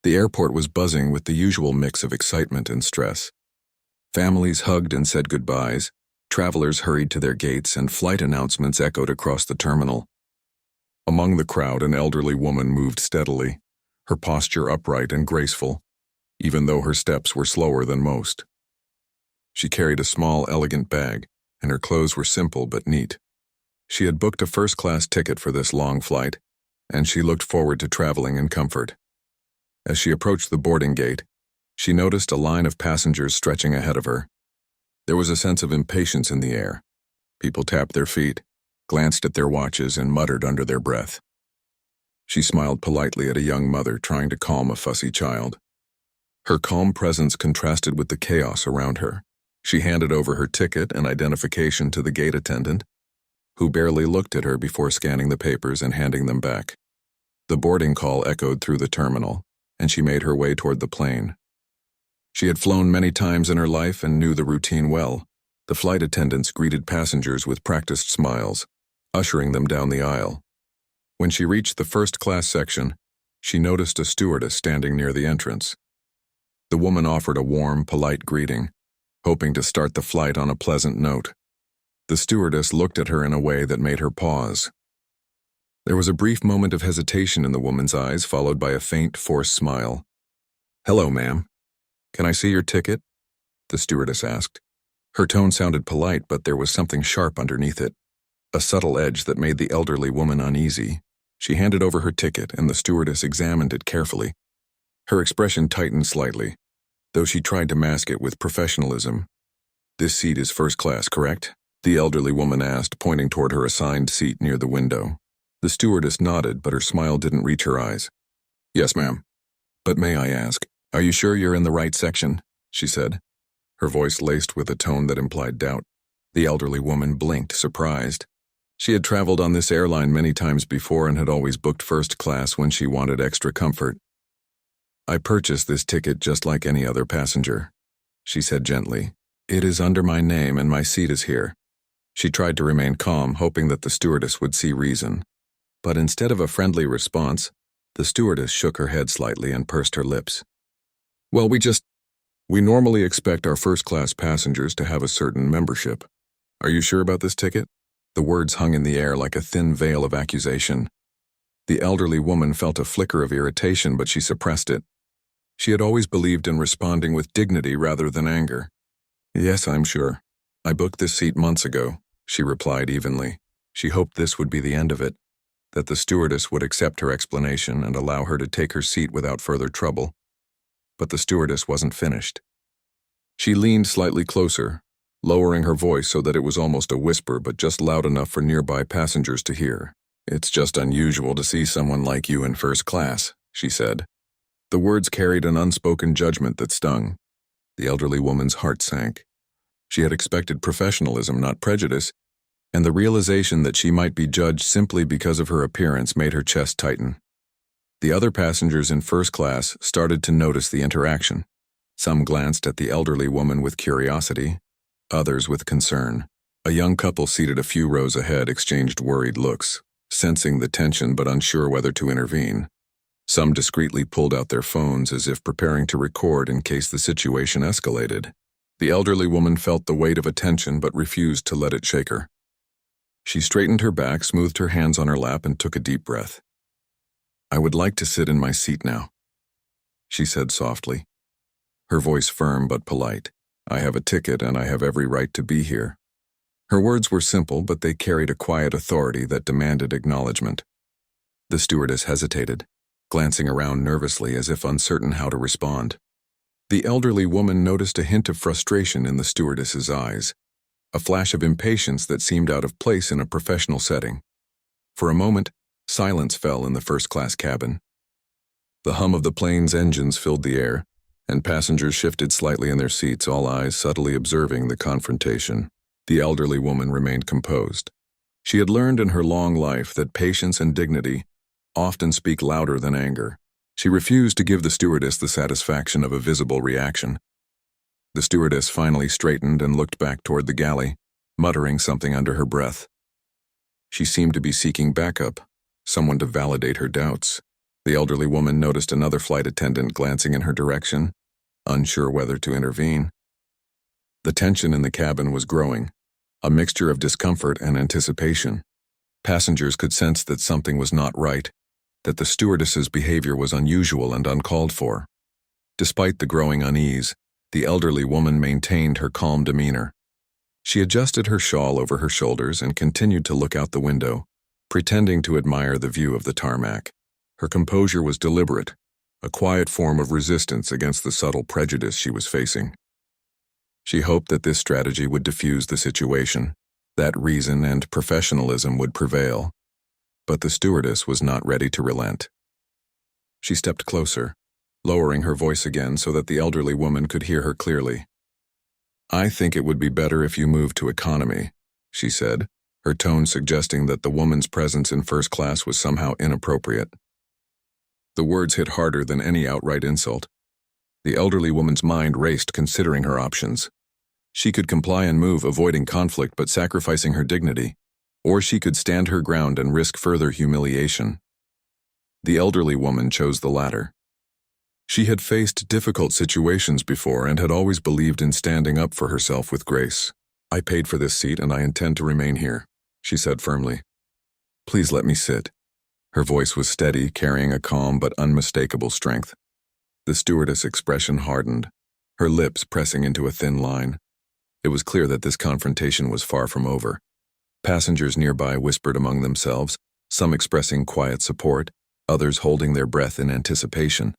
The airport was buzzing with the usual mix of excitement and stress. Families hugged and said goodbyes, travelers hurried to their gates, and flight announcements echoed across the terminal. Among the crowd, an elderly woman moved steadily, her posture upright and graceful, even though her steps were slower than most. She carried a small, elegant bag, and her clothes were simple but neat. She had booked a first-class ticket for this long flight, and she looked forward to traveling in comfort. As she approached the boarding gate, she noticed a line of passengers stretching ahead of her. There was a sense of impatience in the air. People tapped their feet, glanced at their watches, and muttered under their breath. She smiled politely at a young mother trying to calm a fussy child. Her calm presence contrasted with the chaos around her. She handed over her ticket and identification to the gate attendant, who barely looked at her before scanning the papers and handing them back. The boarding call echoed through the terminal, and she made her way toward the plane. She had flown many times in her life and knew the routine well. The flight attendants greeted passengers with practiced smiles, ushering them down the aisle. When she reached the first-class section, she noticed a stewardess standing near the entrance. The woman offered a warm, polite greeting, hoping to start the flight on a pleasant note. The stewardess looked at her in a way that made her pause. There was a brief moment of hesitation in the woman's eyes, followed by a faint, forced smile. "Hello, ma'am. Can I see your ticket?" the stewardess asked. Her tone sounded polite, but there was something sharp underneath it, a subtle edge that made the elderly woman uneasy. She handed over her ticket, and the stewardess examined it carefully. Her expression tightened slightly, though she tried to mask it with professionalism. "This seat is first class, correct?" the elderly woman asked, pointing toward her assigned seat near the window. The stewardess nodded, but her smile didn't reach her eyes. "Yes, ma'am. But may I ask, are you sure you're in the right section?" she said, her voice laced with a tone that implied doubt. The elderly woman blinked, surprised. She had traveled on this airline many times before and had always booked first class when she wanted extra comfort. "I purchased this ticket just like any other passenger," she said gently. "It is under my name and my seat is here." She tried to remain calm, hoping that the stewardess would see reason. But instead of a friendly response, the stewardess shook her head slightly and pursed her lips. "Well, we normally expect our first-class passengers to have a certain membership. Are you sure about this ticket?" The words hung in the air like a thin veil of accusation. The elderly woman felt a flicker of irritation, but she suppressed it. She had always believed in responding with dignity rather than anger. "Yes, I'm sure. I booked this seat months ago," she replied evenly. She hoped this would be the end of it, that the stewardess would accept her explanation and allow her to take her seat without further trouble. But the stewardess wasn't finished. She leaned slightly closer, lowering her voice so that it was almost a whisper, but just loud enough for nearby passengers to hear. "It's just unusual to see someone like you in first class," she said. The words carried an unspoken judgment that stung. The elderly woman's heart sank. She had expected professionalism, not prejudice, and the realization that she might be judged simply because of her appearance made her chest tighten. The other passengers in first class started to notice the interaction. Some glanced at the elderly woman with curiosity, others with concern. A young couple seated a few rows ahead exchanged worried looks, sensing the tension but unsure whether to intervene. Some discreetly pulled out their phones as if preparing to record in case the situation escalated. The elderly woman felt the weight of attention but refused to let it shake her. She straightened her back, smoothed her hands on her lap, and took a deep breath. "I would like to sit in my seat now," she said softly, her voice firm but polite. "I have a ticket and I have every right to be here." Her words were simple, but they carried a quiet authority that demanded acknowledgement. The stewardess hesitated, glancing around nervously as if uncertain how to respond. The elderly woman noticed a hint of frustration in the stewardess's eyes, a flash of impatience that seemed out of place in a professional setting. For a moment, silence fell in the first-class cabin. The hum of the plane's engines filled the air, and passengers shifted slightly in their seats, all eyes subtly observing the confrontation. The elderly woman remained composed. She had learned in her long life that patience and dignity often speak louder than anger. She refused to give the stewardess the satisfaction of a visible reaction. The stewardess finally straightened and looked back toward the galley, muttering something under her breath. She seemed to be seeking backup, someone to validate her doubts. The elderly woman noticed another flight attendant glancing in her direction, unsure whether to intervene. The tension in the cabin was growing, a mixture of discomfort and anticipation. Passengers could sense that something was not right, that the stewardess's behavior was unusual and uncalled for. Despite the growing unease, the elderly woman maintained her calm demeanor. She adjusted her shawl over her shoulders and continued to look out the window, pretending to admire the view of the tarmac. Her composure was deliberate, a quiet form of resistance against the subtle prejudice she was facing. She hoped that this strategy would diffuse the situation, that reason and professionalism would prevail. But the stewardess was not ready to relent. She stepped closer, lowering her voice again so that the elderly woman could hear her clearly. "I think it would be better if you moved to economy," she said, her tone suggesting that the woman's presence in first class was somehow inappropriate. The words hit harder than any outright insult. The elderly woman's mind raced considering her options. She could comply and move, avoiding conflict but sacrificing her dignity, or she could stand her ground and risk further humiliation. The elderly woman chose the latter. She had faced difficult situations before and had always believed in standing up for herself with grace. "I paid for this seat and I intend to remain here," she said firmly. "Please let me sit." Her voice was steady, carrying a calm but unmistakable strength. The stewardess' expression hardened, her lips pressing into a thin line. It was clear that this confrontation was far from over. Passengers nearby whispered among themselves, some expressing quiet support, others holding their breath in anticipation.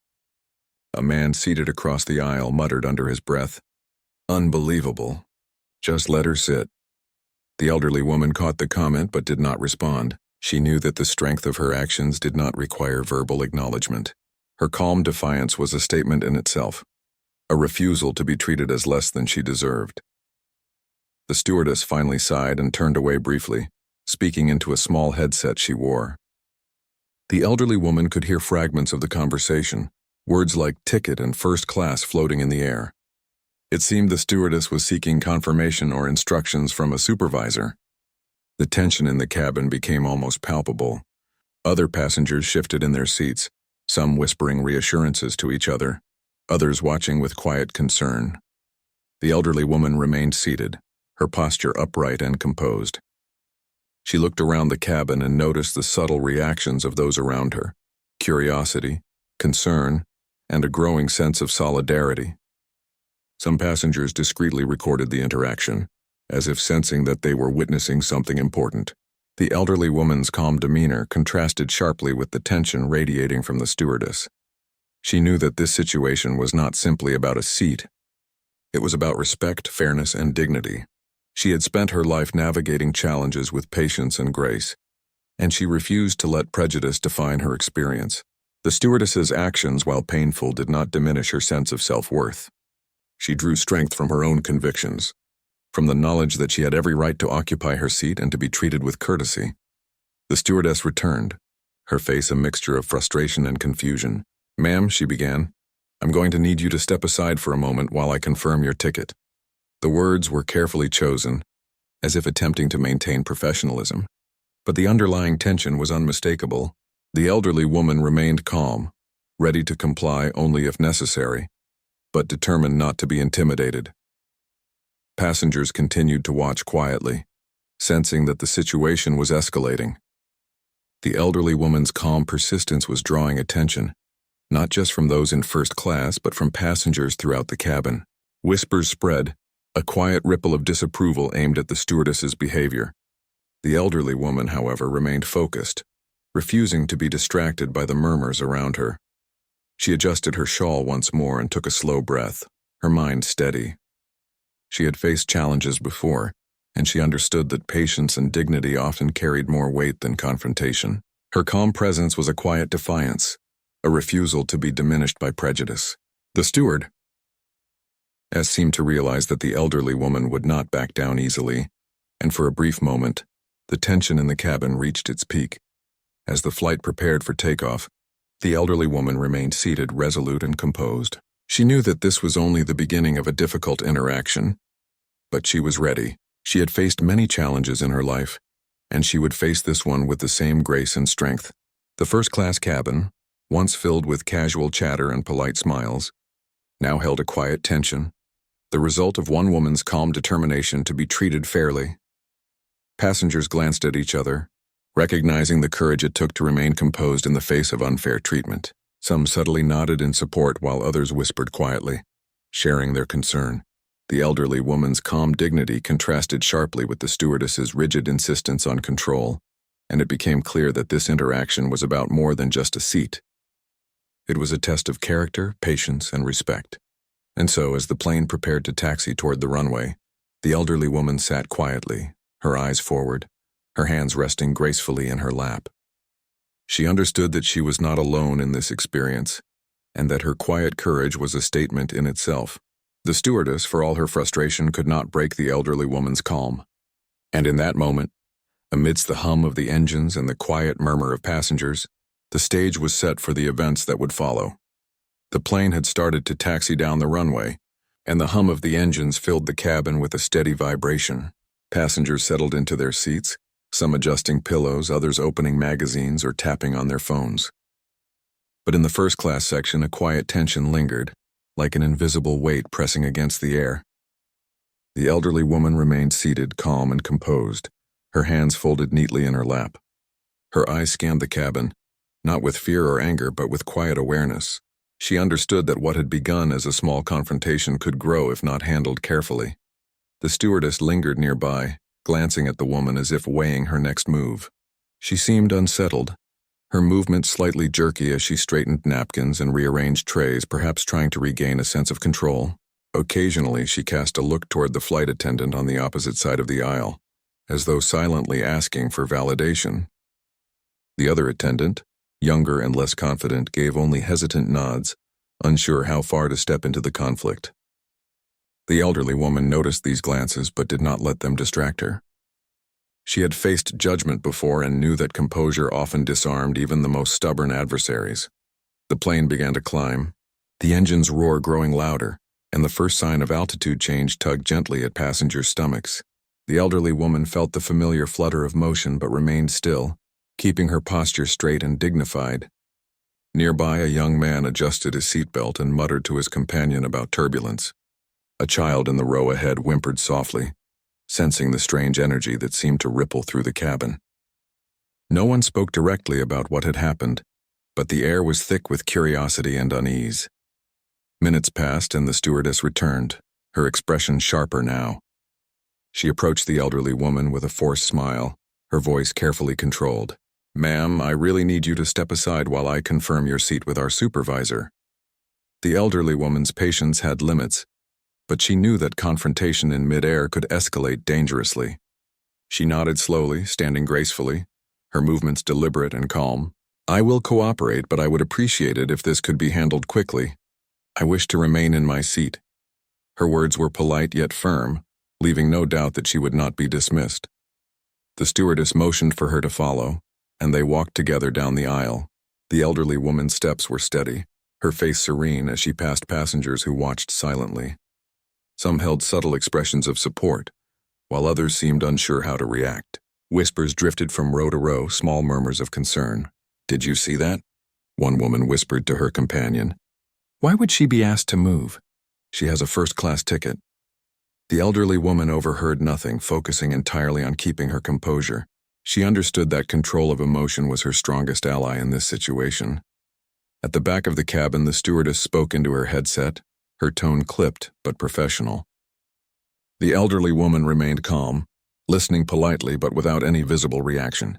A man seated across the aisle muttered under his breath, "Unbelievable. Just let her sit." The elderly woman caught the comment but did not respond. She knew that the strength of her actions did not require verbal acknowledgement. Her calm defiance was a statement in itself, a refusal to be treated as less than she deserved. The stewardess finally sighed and turned away briefly, speaking into a small headset she wore. The elderly woman could hear fragments of the conversation, words like ticket and first class floating in the air. It seemed the stewardess was seeking confirmation or instructions from a supervisor. The tension in the cabin became almost palpable. Other passengers shifted in their seats, some whispering reassurances to each other, others watching with quiet concern. The elderly woman remained seated, her posture upright and composed. She looked around the cabin and noticed the subtle reactions of those around her: curiosity, concern, and a growing sense of solidarity. Some passengers discreetly recorded the interaction, as if sensing that they were witnessing something important. The elderly woman's calm demeanor contrasted sharply with the tension radiating from the stewardess. She knew that this situation was not simply about a seat. It was about respect, fairness, and dignity. She had spent her life navigating challenges with patience and grace, and she refused to let prejudice define her experience. The stewardess's actions, while painful, did not diminish her sense of self-worth. She drew strength from her own convictions, from the knowledge that she had every right to occupy her seat and to be treated with courtesy. The stewardess returned, her face a mixture of frustration and confusion. "Ma'am," she began, "I'm going to need you to step aside for a moment while I confirm your ticket." The words were carefully chosen, as if attempting to maintain professionalism, but the underlying tension was unmistakable. The elderly woman remained calm, ready to comply only if necessary, but determined not to be intimidated. Passengers continued to watch quietly, sensing that the situation was escalating. The elderly woman's calm persistence was drawing attention, not just from those in first class but from passengers throughout the cabin. Whispers spread, a quiet ripple of disapproval aimed at the stewardess's behavior. The elderly woman, however, remained focused, refusing to be distracted by the murmurs around her. She adjusted her shawl once more and took a slow breath, her mind steady. She had faced challenges before, and she understood that patience and dignity often carried more weight than confrontation. Her calm presence was a quiet defiance, a refusal to be diminished by prejudice. The steward, seemed to realize that the elderly woman would not back down easily, and for a brief moment, the tension in the cabin reached its peak. As the flight prepared for takeoff, the elderly woman remained seated, resolute and composed. She knew that this was only the beginning of a difficult interaction, but she was ready. She had faced many challenges in her life, and she would face this one with the same grace and strength. The first-class cabin, once filled with casual chatter and polite smiles, now held a quiet tension, the result of one woman's calm determination to be treated fairly. Passengers glanced at each other, recognizing the courage it took to remain composed in the face of unfair treatment. Some subtly nodded in support while others whispered quietly, sharing their concern. The elderly woman's calm dignity contrasted sharply with the stewardess's rigid insistence on control, and it became clear that this interaction was about more than just a seat. It was a test of character, patience, and respect. And so, as the plane prepared to taxi toward the runway, the elderly woman sat quietly, her eyes forward, her hands resting gracefully in her lap. She understood that she was not alone in this experience, and that her quiet courage was a statement in itself. The stewardess, for all her frustration, could not break the elderly woman's calm. And in that moment, amidst the hum of the engines and the quiet murmur of passengers, the stage was set for the events that would follow. The plane had started to taxi down the runway, and the hum of the engines filled the cabin with a steady vibration. Passengers settled into their seats, some adjusting pillows, others opening magazines or tapping on their phones. But in the first-class section, a quiet tension lingered, like an invisible weight pressing against the air. The elderly woman remained seated, calm and composed, her hands folded neatly in her lap. Her eyes scanned the cabin, not with fear or anger, but with quiet awareness. She understood that what had begun as a small confrontation could grow if not handled carefully. The stewardess lingered nearby, glancing at the woman as if weighing her next move. She seemed unsettled, her movements slightly jerky as she straightened napkins and rearranged trays, perhaps trying to regain a sense of control. Occasionally, she cast a look toward the flight attendant on the opposite side of the aisle, as though silently asking for validation. The other attendant, younger and less confident, gave only hesitant nods, unsure how far to step into the conflict. The elderly woman noticed these glances but did not let them distract her. She had faced judgment before and knew that composure often disarmed even the most stubborn adversaries. The plane began to climb, the engine's roar growing louder, and the first sign of altitude change tugged gently at passengers' stomachs. The elderly woman felt the familiar flutter of motion but remained still, keeping her posture straight and dignified. Nearby, a young man adjusted his seatbelt and muttered to his companion about turbulence. A child in the row ahead whimpered softly, sensing the strange energy that seemed to ripple through the cabin. No one spoke directly about what had happened, but the air was thick with curiosity and unease. Minutes passed and the stewardess returned, her expression sharper now. She approached the elderly woman with a forced smile, her voice carefully controlled. "Ma'am, I really need you to step aside while I confirm your seat with our supervisor." The elderly woman's patience had limits, but she knew that confrontation in mid-air could escalate dangerously. She nodded slowly, standing gracefully, her movements deliberate and calm. "I will cooperate, but I would appreciate it if this could be handled quickly. I wish to remain in my seat." Her words were polite yet firm, leaving no doubt that she would not be dismissed. The stewardess motioned for her to follow, and they walked together down the aisle. The elderly woman's steps were steady, her face serene as she passed passengers who watched silently. Some held subtle expressions of support, while others seemed unsure how to react. Whispers drifted from row to row, small murmurs of concern. "Did you see that?" one woman whispered to her companion. "Why would she be asked to move? She has a first-class ticket." The elderly woman overheard nothing, focusing entirely on keeping her composure. She understood that control of emotion was her strongest ally in this situation. At the back of the cabin, the stewardess spoke into her headset, her tone clipped but professional. The elderly woman remained calm, listening politely but without any visible reaction.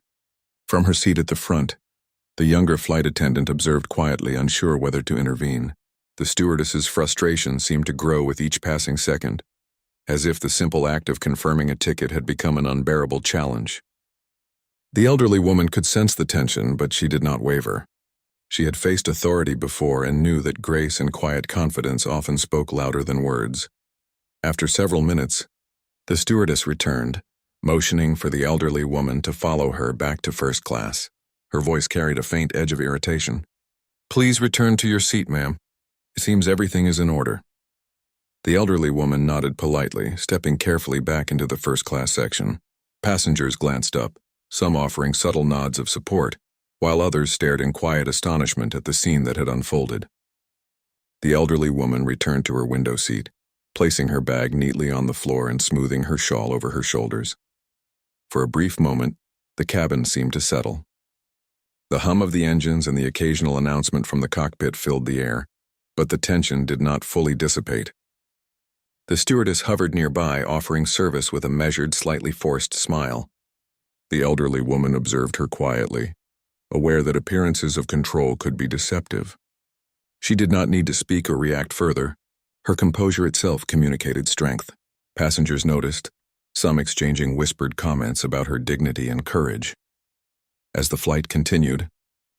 From her seat at the front, the younger flight attendant observed quietly, unsure whether to intervene. The stewardess's frustration seemed to grow with each passing second, as if the simple act of confirming a ticket had become an unbearable challenge. The elderly woman could sense the tension, but she did not waver. She had faced authority before and knew that grace and quiet confidence often spoke louder than words. After several minutes, the stewardess returned, motioning for the elderly woman to follow her back to first class. Her voice carried a faint edge of irritation. "Please return to your seat, ma'am. It seems everything is in order." The elderly woman nodded politely, stepping carefully back into the first-class section. Passengers glanced up, some offering subtle nods of support, while others stared in quiet astonishment at the scene that had unfolded. The elderly woman returned to her window seat, placing her bag neatly on the floor and smoothing her shawl over her shoulders. For a brief moment, the cabin seemed to settle. The hum of the engines and the occasional announcement from the cockpit filled the air, but the tension did not fully dissipate. The stewardess hovered nearby, offering service with a measured, slightly forced smile. The elderly woman observed her quietly, aware that appearances of control could be deceptive. She did not need to speak or react further. Her composure itself communicated strength. Passengers noticed, some exchanging whispered comments about her dignity and courage. As the flight continued,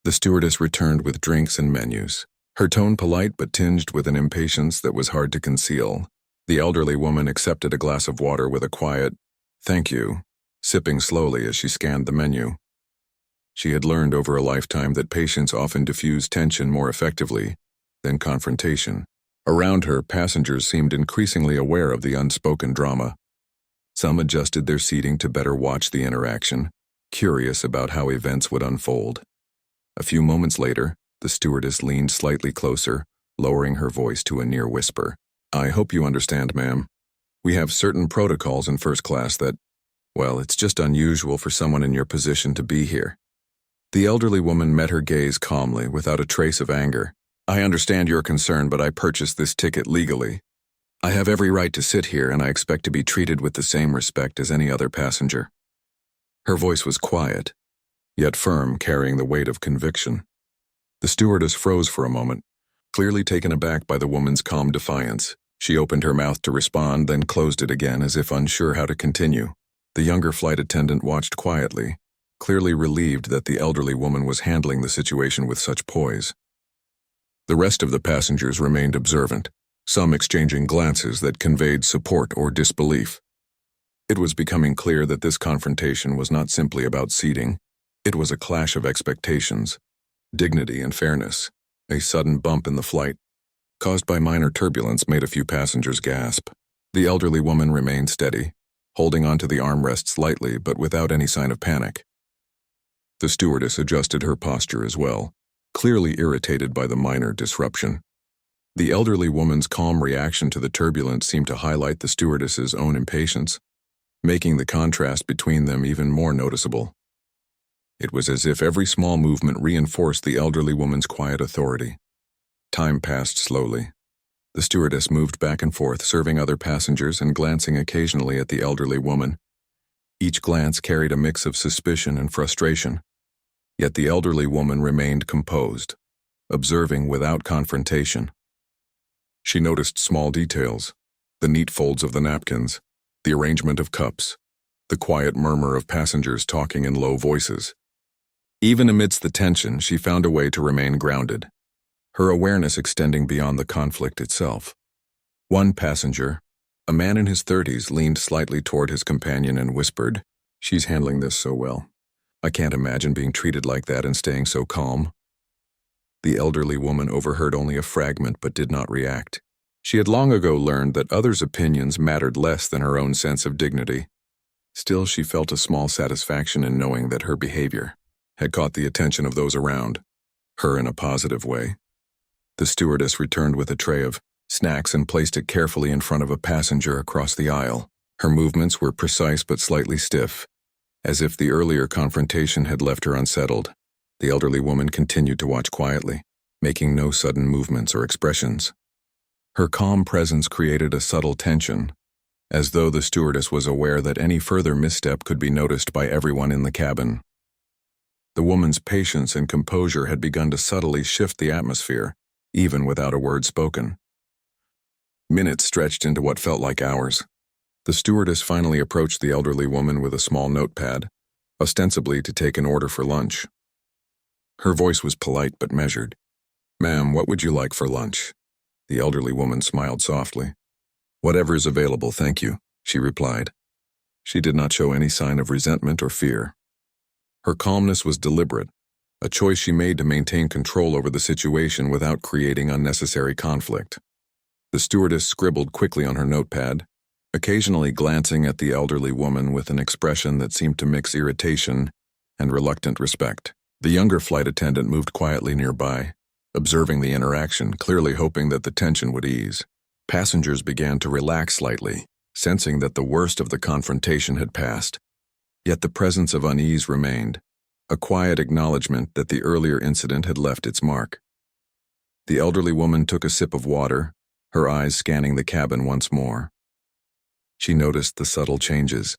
the stewardess returned with drinks and menus, her tone polite but tinged with an impatience that was hard to conceal. The elderly woman accepted a glass of water with a quiet, "Thank you," sipping slowly as she scanned the menu. She had learned over a lifetime that patience often diffused tension more effectively than confrontation. Around her, passengers seemed increasingly aware of the unspoken drama. Some adjusted their seating to better watch the interaction, curious about how events would unfold. A few moments later, the stewardess leaned slightly closer, lowering her voice to a near whisper. "I hope you understand, ma'am. We have certain protocols in first class that, well, it's just unusual for someone in your position to be here." The elderly woman met her gaze calmly, without a trace of anger. "I understand your concern, but I purchased this ticket legally. I have every right to sit here, and I expect to be treated with the same respect as any other passenger." Her voice was quiet, yet firm, carrying the weight of conviction. The stewardess froze for a moment, clearly taken aback by the woman's calm defiance. She opened her mouth to respond, then closed it again as if unsure how to continue. The younger flight attendant watched quietly, clearly relieved that the elderly woman was handling the situation with such poise. The rest of the passengers remained observant, some exchanging glances that conveyed support or disbelief. It was becoming clear that this confrontation was not simply about seating. It was a clash of expectations, dignity and fairness. A sudden bump in the flight, caused by minor turbulence, made a few passengers gasp. The elderly woman remained steady, holding onto the armrests lightly but without any sign of panic. The stewardess adjusted her posture as well, clearly irritated by the minor disruption. The elderly woman's calm reaction to the turbulence seemed to highlight the stewardess's own impatience, making the contrast between them even more noticeable. It was as if every small movement reinforced the elderly woman's quiet authority. Time passed slowly. The stewardess moved back and forth, serving other passengers and glancing occasionally at the elderly woman. Each glance carried a mix of suspicion and frustration. Yet the elderly woman remained composed, observing without confrontation. She noticed small details, the neat folds of the napkins, the arrangement of cups, the quiet murmur of passengers talking in low voices. Even amidst the tension, she found a way to remain grounded, her awareness extending beyond the conflict itself. One passenger, a man in his 30s, leaned slightly toward his companion and whispered, "She's handling this so well. I can't imagine being treated like that and staying so calm." The elderly woman overheard only a fragment but did not react. She had long ago learned that others' opinions mattered less than her own sense of dignity. Still, she felt a small satisfaction in knowing that her behavior had caught the attention of those around, her in a positive way. The stewardess returned with a tray of snacks and placed it carefully in front of a passenger across the aisle. Her movements were precise but slightly stiff, as if the earlier confrontation had left her unsettled. The elderly woman continued to watch quietly, making no sudden movements or expressions. Her calm presence created a subtle tension, as though the stewardess was aware that any further misstep could be noticed by everyone in the cabin. The woman's patience and composure had begun to subtly shift the atmosphere, even without a word spoken. Minutes stretched into what felt like hours. The stewardess finally approached the elderly woman with a small notepad, ostensibly to take an order for lunch. Her voice was polite but measured. "Ma'am, what would you like for lunch?" The elderly woman smiled softly. "Whatever is available, thank you," she replied. She did not show any sign of resentment or fear. Her calmness was deliberate, a choice she made to maintain control over the situation without creating unnecessary conflict. The stewardess scribbled quickly on her notepad, occasionally glancing at the elderly woman with an expression that seemed to mix irritation and reluctant respect. The younger flight attendant moved quietly nearby, observing the interaction, clearly hoping that the tension would ease. Passengers began to relax slightly, sensing that the worst of the confrontation had passed. Yet the presence of unease remained, a quiet acknowledgement that the earlier incident had left its mark. The elderly woman took a sip of water, her eyes scanning the cabin once more. She noticed the subtle changes,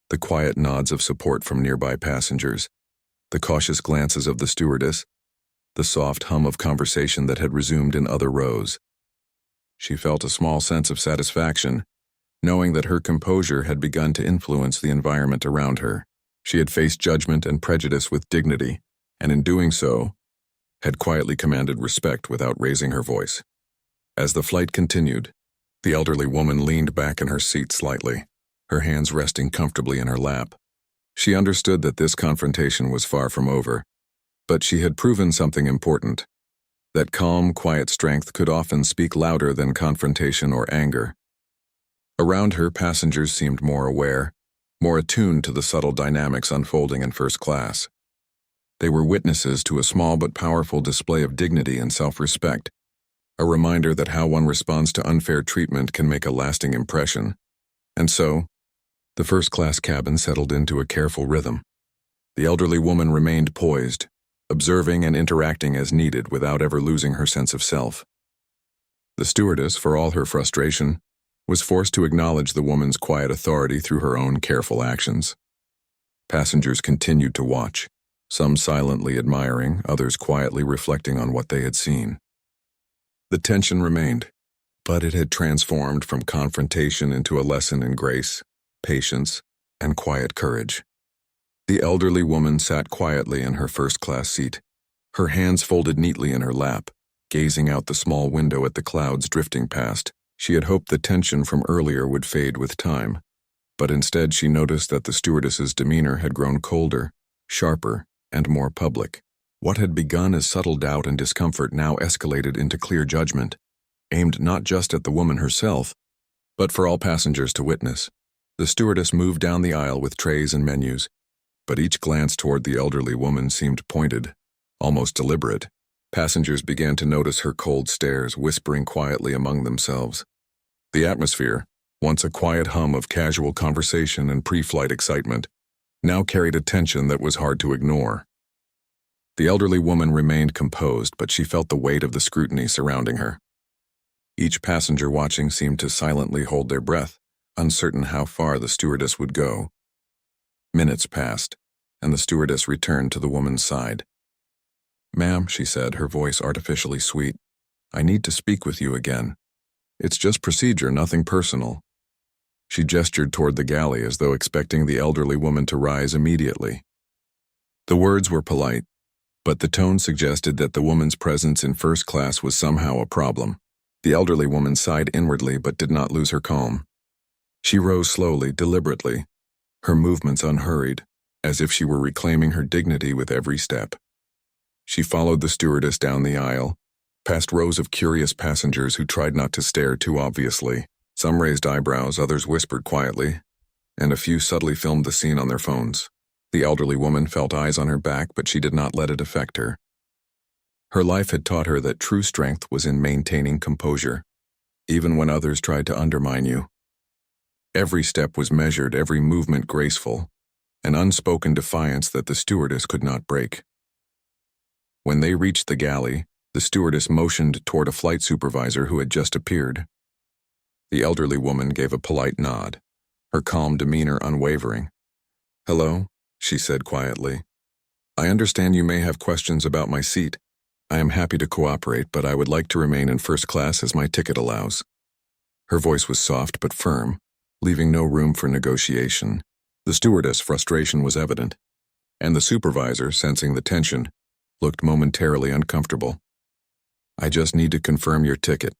the quiet nods of support from nearby passengers, the cautious glances of the stewardess, the soft hum of conversation that had resumed in other rows. She felt a small sense of satisfaction, knowing that her composure had begun to influence the environment around her. She had faced judgment and prejudice with dignity, and in doing so, had quietly commanded respect without raising her voice. As the flight continued, the elderly woman leaned back in her seat slightly, her hands resting comfortably in her lap. She understood that this confrontation was far from over, but she had proven something important, that calm, quiet strength could often speak louder than confrontation or anger. Around her, passengers seemed more aware, more attuned to the subtle dynamics unfolding in first class. They were witnesses to a small but powerful display of dignity and self-respect, a reminder that how one responds to unfair treatment can make a lasting impression. And so, the first-class cabin settled into a careful rhythm. The elderly woman remained poised, observing and interacting as needed without ever losing her sense of self. The stewardess, for all her frustration, was forced to acknowledge the woman's quiet authority through her own careful actions. Passengers continued to watch, some silently admiring, others quietly reflecting on what they had seen. The tension remained, but it had transformed from confrontation into a lesson in grace, patience, and quiet courage. The elderly woman sat quietly in her first-class seat, her hands folded neatly in her lap, gazing out the small window at the clouds drifting past. She had hoped the tension from earlier would fade with time, but instead she noticed that the stewardess's demeanor had grown colder, sharper, and more public. What had begun as subtle doubt and discomfort now escalated into clear judgment, aimed not just at the woman herself, but for all passengers to witness. The stewardess moved down the aisle with trays and menus, but each glance toward the elderly woman seemed pointed, almost deliberate. Passengers began to notice her cold stares, whispering quietly among themselves. The atmosphere, once a quiet hum of casual conversation and pre-flight excitement, now carried a tension that was hard to ignore. The elderly woman remained composed, but she felt the weight of the scrutiny surrounding her. Each passenger watching seemed to silently hold their breath, uncertain how far the stewardess would go. Minutes passed, and the stewardess returned to the woman's side. "Ma'am," she said, her voice artificially sweet, "I need to speak with you again. It's just procedure, nothing personal." She gestured toward the galley as though expecting the elderly woman to rise immediately. The words were polite, but the tone suggested that the woman's presence in first class was somehow a problem. The elderly woman sighed inwardly but did not lose her calm. She rose slowly, deliberately, her movements unhurried, as if she were reclaiming her dignity with every step. She followed the stewardess down the aisle, past rows of curious passengers who tried not to stare too obviously. Some raised eyebrows, others whispered quietly, and a few subtly filmed the scene on their phones. The elderly woman felt eyes on her back, but she did not let it affect her. Her life had taught her that true strength was in maintaining composure, even when others tried to undermine you. Every step was measured, every movement graceful, an unspoken defiance that the stewardess could not break. When they reached the galley, the stewardess motioned toward a flight supervisor who had just appeared. The elderly woman gave a polite nod, her calm demeanor unwavering. "Hello," she said quietly. "I understand you may have questions about my seat. I am happy to cooperate, but I would like to remain in first class as my ticket allows." Her voice was soft but firm, leaving no room for negotiation. The stewardess' frustration was evident, and the supervisor, sensing the tension, looked momentarily uncomfortable. "I just need to confirm your ticket,"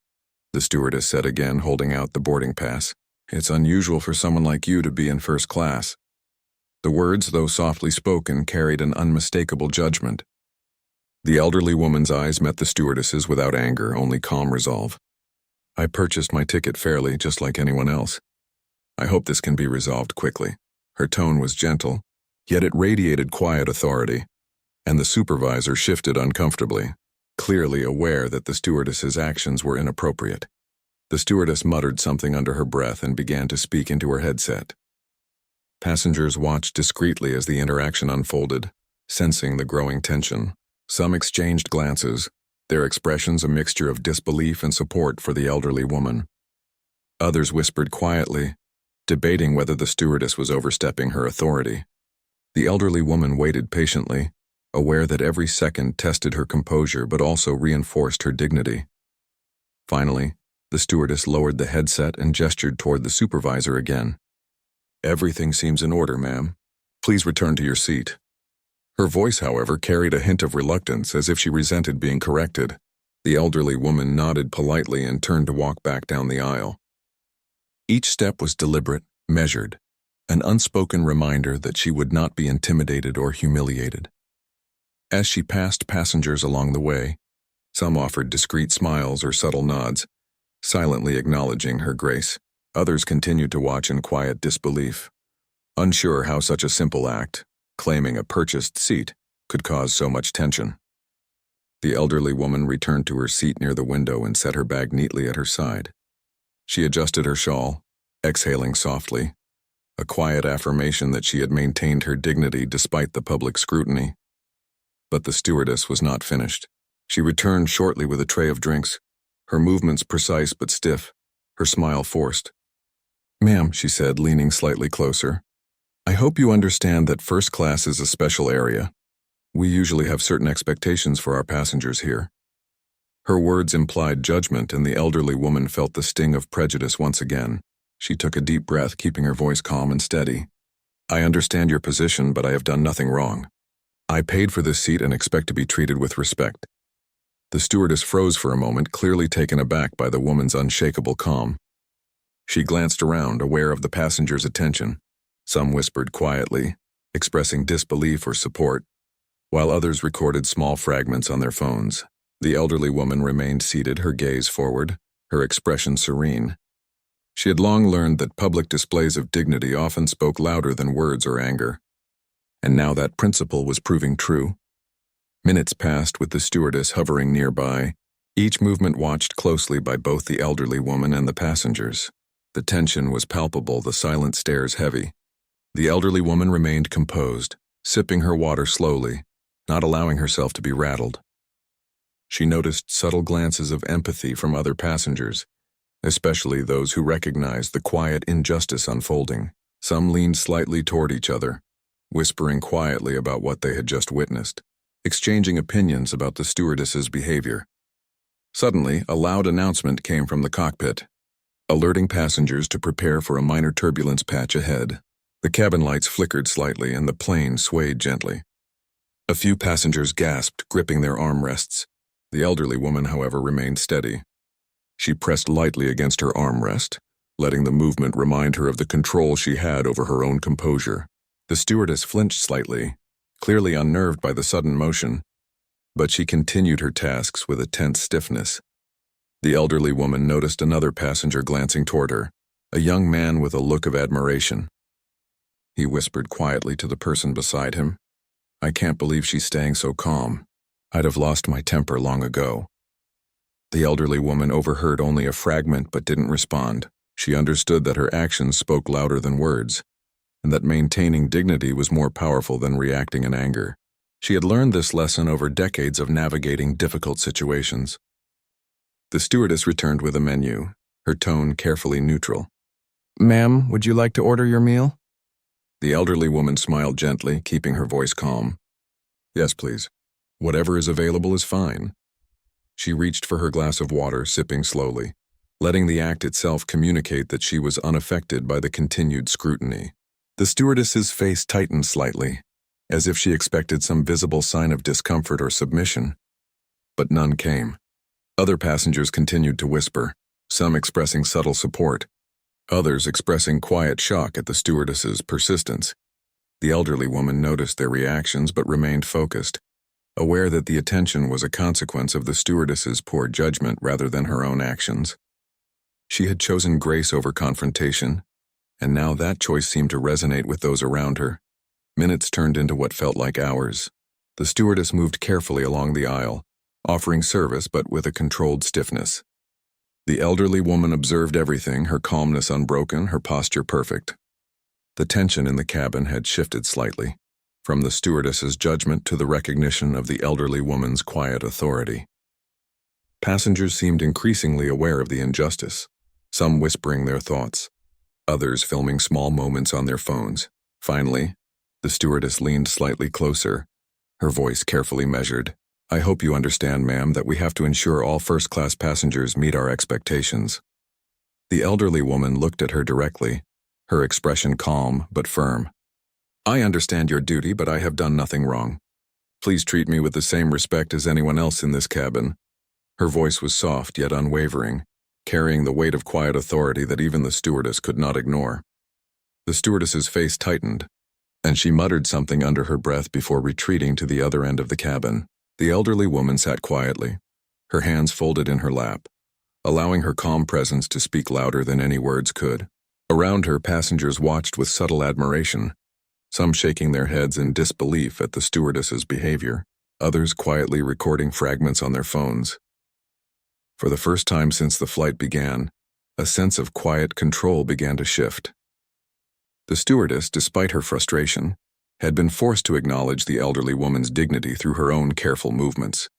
the stewardess said again, holding out the boarding pass. "It's unusual for someone like you to be in first class." The words, though softly spoken, carried an unmistakable judgment. The elderly woman's eyes met the stewardess's without anger, only calm resolve. "I purchased my ticket fairly, just like anyone else. I hope this can be resolved quickly." Her tone was gentle, yet it radiated quiet authority. and the supervisor shifted uncomfortably, clearly aware that the stewardess's actions were inappropriate. The stewardess muttered something under her breath and began to speak into her headset. Passengers watched discreetly as the interaction unfolded, sensing the growing tension. Some exchanged glances, their expressions a mixture of disbelief and support for the elderly woman. Others whispered quietly, debating whether the stewardess was overstepping her authority. The elderly woman waited patiently, aware that every second tested her composure but also reinforced her dignity. Finally, the stewardess lowered the headset and gestured toward the supervisor again. "Everything seems in order, ma'am. Please return to your seat." Her voice, however, carried a hint of reluctance, as if she resented being corrected. The elderly woman nodded politely and turned to walk back down the aisle. Each step was deliberate, measured, an unspoken reminder that she would not be intimidated or humiliated. As she passed passengers along the way, some offered discreet smiles or subtle nods, silently acknowledging her grace. Others continued to watch in quiet disbelief, unsure how such a simple act, claiming a purchased seat, could cause so much tension. The elderly woman returned to her seat near the window and set her bag neatly at her side. She adjusted her shawl, exhaling softly, a quiet affirmation that she had maintained her dignity despite the public scrutiny. But the stewardess was not finished. She returned shortly with a tray of drinks, her movements precise but stiff, her smile forced. "Ma'am," she said, leaning slightly closer, "I hope you understand that first class is a special area. We usually have certain expectations for our passengers here." Her words implied judgment, and the elderly woman felt the sting of prejudice once again. She took a deep breath, keeping her voice calm and steady. "I understand your position, but I have done nothing wrong. I paid for this seat and expect to be treated with respect." The stewardess froze for a moment, clearly taken aback by the woman's unshakable calm. She glanced around, aware of the passengers' attention. Some whispered quietly, expressing disbelief or support, while others recorded small fragments on their phones. The elderly woman remained seated, her gaze forward, her expression serene. She had long learned that public displays of dignity often spoke louder than words or anger. And now that principle was proving true. Minutes passed with the stewardess hovering nearby, each movement watched closely by both the elderly woman and the passengers. The tension was palpable, the silent stares heavy. The elderly woman remained composed, sipping her water slowly, not allowing herself to be rattled. She noticed subtle glances of empathy from other passengers, especially those who recognized the quiet injustice unfolding. Some leaned slightly toward each other, whispering quietly about what they had just witnessed, exchanging opinions about the stewardess's behavior. Suddenly, a loud announcement came from the cockpit, alerting passengers to prepare for a minor turbulence patch ahead. The cabin lights flickered slightly and the plane swayed gently. A few passengers gasped, gripping their armrests. The elderly woman, however, remained steady. She pressed lightly against her armrest, letting the movement remind her of the control she had over her own composure. The stewardess flinched slightly, clearly unnerved by the sudden motion, but she continued her tasks with a tense stiffness. The elderly woman noticed another passenger glancing toward her, a young man with a look of admiration. He whispered quietly to the person beside him, "I can't believe she's staying so calm. I'd have lost my temper long ago." The elderly woman overheard only a fragment but didn't respond. She understood that her actions spoke louder than words, and that maintaining dignity was more powerful than reacting in anger. She had learned this lesson over decades of navigating difficult situations. The stewardess returned with a menu, her tone carefully neutral. "Ma'am, would you like to order your meal?" The elderly woman smiled gently, keeping her voice calm. "Yes, please. Whatever is available is fine." She reached for her glass of water, sipping slowly, letting the act itself communicate that she was unaffected by the continued scrutiny. The stewardess's face tightened slightly, as if she expected some visible sign of discomfort or submission. But none came. Other passengers continued to whisper, some expressing subtle support, others expressing quiet shock at the stewardess's persistence. The elderly woman noticed their reactions but remained focused, aware that the attention was a consequence of the stewardess's poor judgment rather than her own actions. She had chosen grace over confrontation, and now that choice seemed to resonate with those around her. Minutes turned into what felt like hours. The stewardess moved carefully along the aisle, offering service but with a controlled stiffness. The elderly woman observed everything, her calmness unbroken, her posture perfect. The tension in the cabin had shifted slightly, from the stewardess's judgment to the recognition of the elderly woman's quiet authority. Passengers seemed increasingly aware of the injustice, some whispering their thoughts, others filming small moments on their phones. Finally, the stewardess leaned slightly closer, her voice carefully measured. "I hope you understand, ma'am, that we have to ensure all first-class passengers meet our expectations." The elderly woman looked at her directly, her expression calm but firm. "I understand your duty, but I have done nothing wrong. Please treat me with the same respect as anyone else in this cabin." Her voice was soft yet unwavering, carrying the weight of quiet authority that even the stewardess could not ignore. The stewardess's face tightened, and she muttered something under her breath before retreating to the other end of the cabin. The elderly woman sat quietly, her hands folded in her lap, allowing her calm presence to speak louder than any words could. Around her, passengers watched with subtle admiration, some shaking their heads in disbelief at the stewardess's behavior, others quietly recording fragments on their phones. For the first time since the flight began, a sense of quiet control began to shift. The stewardess, despite her frustration, had been forced to acknowledge the elderly woman's dignity through her own careful movements.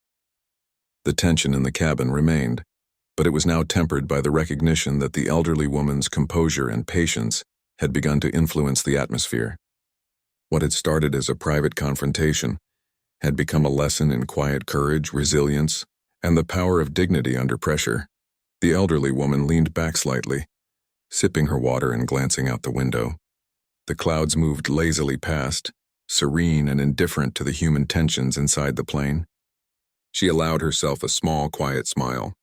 The tension in the cabin remained, but it was now tempered by the recognition that the elderly woman's composure and patience had begun to influence the atmosphere. What had started as a private confrontation had become a lesson in quiet courage, resilience, and the power of dignity under pressure. The elderly woman leaned back slightly, sipping her water and glancing out the window. The clouds moved lazily past, serene and indifferent to the human tensions inside the plane. She allowed herself a small, quiet smile.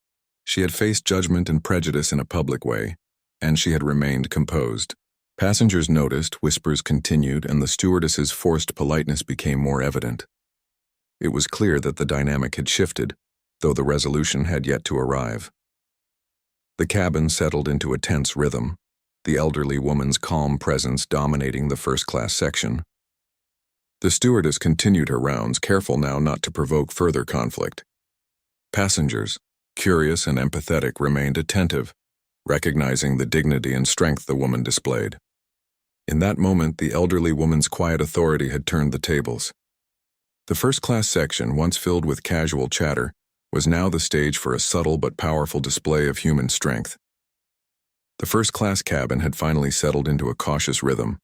She had faced judgment and prejudice in a public way, and she had remained composed. Passengers noticed, whispers continued, and the stewardess's forced politeness became more evident. It was clear that the dynamic had shifted, though the resolution had yet to arrive. The cabin settled into a tense rhythm, the elderly woman's calm presence dominating the first-class section. The stewardess continued her rounds, careful now not to provoke further conflict. Passengers, curious and empathetic, remained attentive, recognizing the dignity and strength the woman displayed. In that moment, the elderly woman's quiet authority had turned the tables. The first-class section, once filled with casual chatter, was now the stage for a subtle but powerful display of human strength. The first-class cabin had finally settled into a cautious rhythm.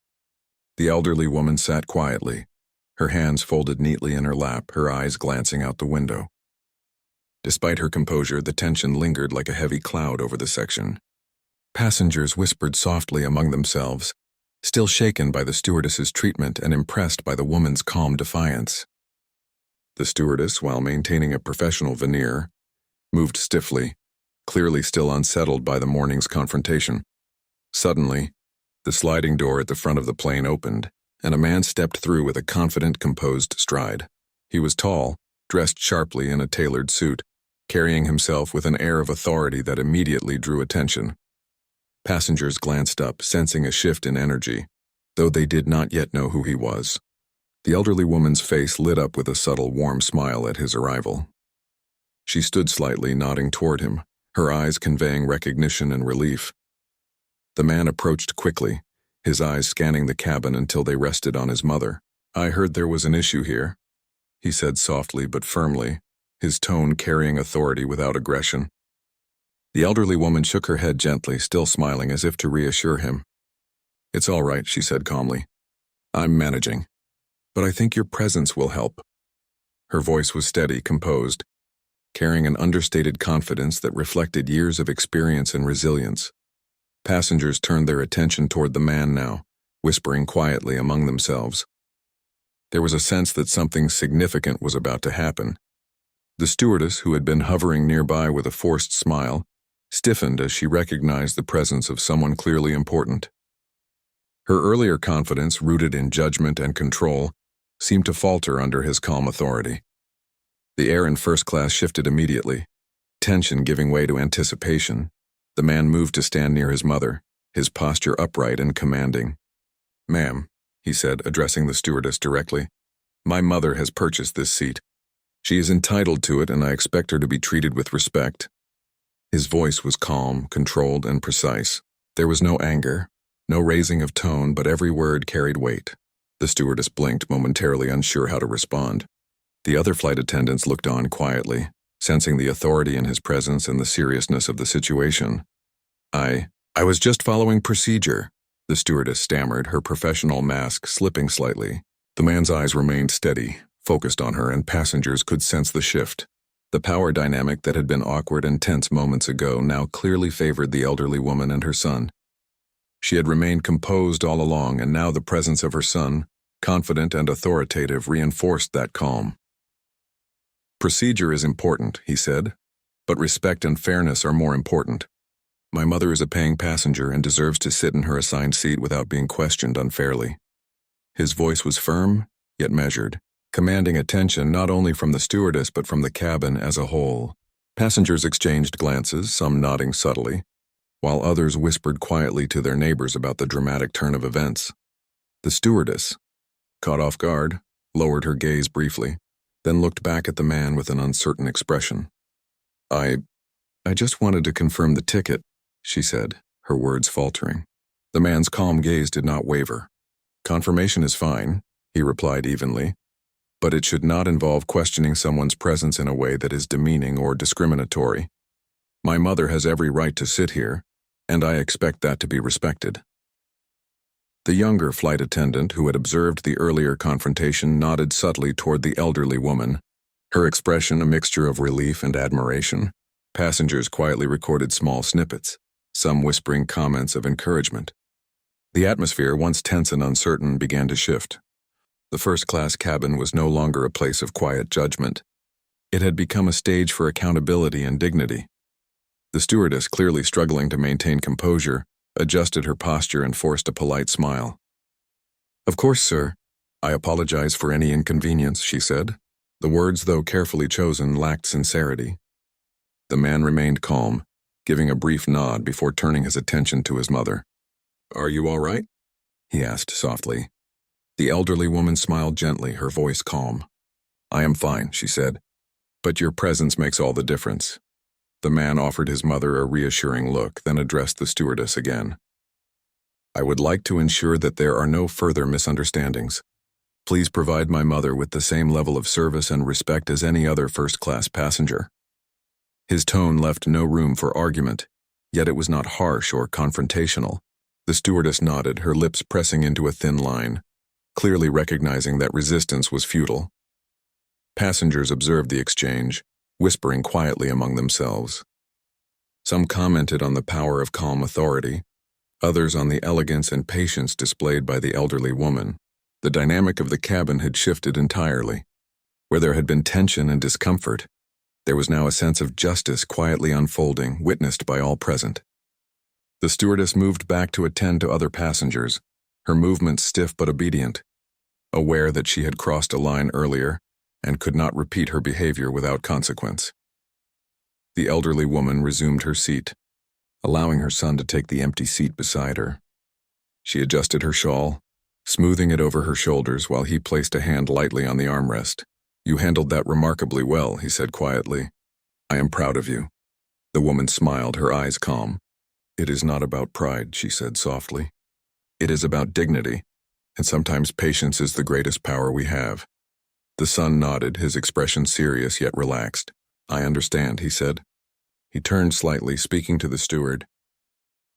The elderly woman sat quietly, her hands folded neatly in her lap, her eyes glancing out the window. Despite her composure, the tension lingered like a heavy cloud over the section. Passengers whispered softly among themselves, still shaken by the stewardess's treatment and impressed by the woman's calm defiance. The stewardess, while maintaining a professional veneer, moved stiffly, clearly still unsettled by the morning's confrontation. Suddenly, the sliding door at the front of the plane opened, and a man stepped through with a confident, composed stride. He was tall, dressed sharply in a tailored suit, carrying himself with an air of authority that immediately drew attention. Passengers glanced up, sensing a shift in energy, though they did not yet know who he was. The elderly woman's face lit up with a subtle, warm smile at his arrival. She stood slightly, nodding toward him, her eyes conveying recognition and relief. The man approached quickly, his eyes scanning the cabin until they rested on his mother. "I heard there was an issue here," he said softly but firmly, his tone carrying authority without aggression. The elderly woman shook her head gently, still smiling as if to reassure him. "It's all right," she said calmly. "I'm managing, but I think your presence will help." Her voice was steady, composed, carrying an understated confidence that reflected years of experience and resilience. Passengers turned their attention toward the man now, whispering quietly among themselves. There was a sense that something significant was about to happen. The stewardess, who had been hovering nearby with a forced smile, stiffened as she recognized the presence of someone clearly important. Her earlier confidence, rooted in judgment and control, seemed to falter under his calm authority. The air in first class shifted immediately, tension giving way to anticipation. The man moved to stand near his mother, his posture upright and commanding. "Ma'am," he said, addressing the stewardess directly, My mother has purchased this seat. She is entitled to it, and I expect her to be treated with respect." His voice was calm, controlled, and precise. There was no anger, no raising of tone, but every word carried weight. The stewardess blinked, momentarily unsure how to respond. The other flight attendants looked on quietly, sensing the authority in his presence and the seriousness of the situation. I was just following procedure," the stewardess stammered, her professional mask slipping slightly. The man's eyes remained steady, focused on her, and passengers could sense the shift. The power dynamic that had been awkward and tense moments ago now clearly favored the elderly woman and her son. She had remained composed all along, and now the presence of her son, confident and authoritative, reinforced that calm. "Procedure is important," he said, "but respect and fairness are more important. My mother is a paying passenger and deserves to sit in her assigned seat without being questioned unfairly." His voice was firm, yet measured, commanding attention not only from the stewardess but from the cabin as a whole. Passengers exchanged glances, some nodding subtly, while others whispered quietly to their neighbors about the dramatic turn of events. The stewardess, caught off guard, lowered her gaze briefly, then looked back at the man with an uncertain expression. I just wanted to confirm the ticket," she said, her words faltering. The man's calm gaze did not waver. "Confirmation is fine," he replied evenly, "but it should not involve questioning someone's presence in a way that is demeaning or discriminatory. My mother has every right to sit here, and I expect that to be respected." The younger flight attendant, who had observed the earlier confrontation, nodded subtly toward the elderly woman, her expression a mixture of relief and admiration. Passengers quietly recorded small snippets, some whispering comments of encouragement. The atmosphere, once tense and uncertain, began to shift. The first-class cabin was no longer a place of quiet judgment. It had become a stage for accountability and dignity. The stewardess, clearly struggling to maintain composure, adjusted her posture and forced a polite smile. "Of course, sir. I apologize for any inconvenience," she said. The words, though carefully chosen, lacked sincerity. The man remained calm, giving a brief nod before turning his attention to his mother. "Are you all right?" he asked softly. The elderly woman smiled gently, her voice calm. "I am fine," she said, "but your presence makes all the difference." The man offered his mother a reassuring look, then addressed the stewardess again. "I would like to ensure that there are no further misunderstandings. Please provide my mother with the same level of service and respect as any other first-class passenger." His tone left no room for argument, yet it was not harsh or confrontational. The stewardess nodded, her lips pressing into a thin line, clearly recognizing that resistance was futile. Passengers observed the exchange, whispering quietly among themselves. Some commented on the power of calm authority, others on the elegance and patience displayed by the elderly woman. The dynamic of the cabin had shifted entirely. Where there had been tension and discomfort, there was now a sense of justice quietly unfolding, witnessed by all present. The stewardess moved back to attend to other passengers, her movements stiff but obedient, aware that she had crossed a line earlier and could not repeat her behavior without consequence. The elderly woman resumed her seat, allowing her son to take the empty seat beside her. She adjusted her shawl, smoothing it over her shoulders while he placed a hand lightly on the armrest. "You handled that remarkably well," he said quietly. "I am proud of you." The woman smiled, her eyes calm. "It is not about pride," she said softly. "It is about dignity, and sometimes patience is the greatest power we have." The son nodded, his expression serious yet relaxed. "I understand," he said. He turned slightly, speaking to the steward.